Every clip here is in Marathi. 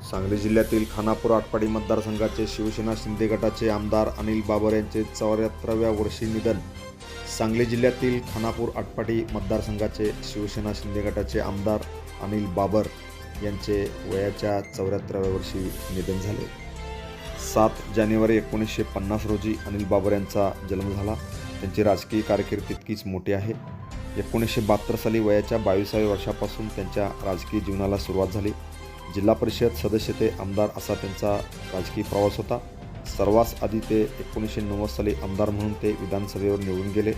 सांगली जिल्ह्यातील खानापूर आटपाडी मतदारसंघाचे शिवसेना शिंदे गटाचे आमदार अनिल बाबर यांचे 74व्या वर्षी निधन। सांगली जिल्ह्यातील खानापूर आटपाडी मतदारसंघाचे शिवसेना शिंदे गटाचे आमदार अनिल बाबर यांचे वयाच्या 74व्या वर्षी निधन झाले। 7 जानेवारी 1950 रोजी अनिल बाबर यांचा जन्म झाला। त्यांची राजकीय कारकीर्द तितकीच मोठी आहे। 1972 साली वयाच्या 22व्या वर्षापासून त्यांच्या राजकीय जीवनाला सुरुवात झाली। जिल्हा परिषद सदस्य ते आमदार असा त्यांचा राजकीय प्रवास होता। सर्वात आधी ते 1990 साली आमदार म्हणून ते विधानसभेवर निवडून गेले।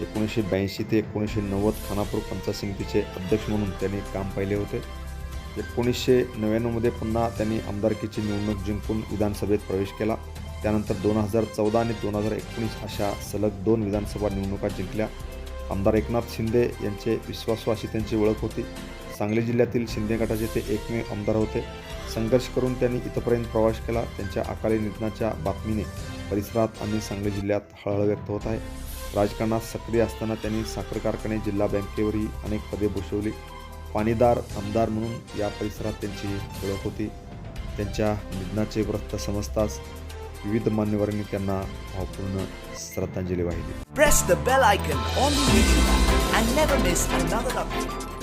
1982 ते 1990 खानापूर पंचायत समितीचे अध्यक्ष म्हणून त्यांनी काम पाहिले होते। 1999 पुन्हा त्यांनी आमदारकीची निवडणूक जिंकून विधानसभेत प्रवेश केला। त्यानंतर 2014 आणि 2019 अशा सलग 2 विधानसभा निवडणुका जिंकल्या। आमदार एकनाथ शिंदे यांचे विश्वासू अशी त्यांची ओळख होती। सांगली जिल्ह्यातील शिंदे गटाचे ते एकमेव आमदार होते। संघर्ष करून त्यांनी इथपर्यंत प्रवास केला। त्यांच्या अकाली निधनाच्या बातमीने परिसरात आणि सांगली जिल्ह्यात हळहळ व्यक्त होत आहे। राजकारणात सक्रिय असताना त्यांनी साखर कारखाने, जिल्हा बँकेवरही अनेक पदे भूषवली। पाणीदार आमदार म्हणून या परिसरात त्यांची ओळख होती। त्यांच्या निधनाचे वृत्त समजताच विविध मान्यवरांनी त्यांना भावपूर्ण श्रद्धांजली वाहिली। Press the bell icon on the YouTube app and never miss another update.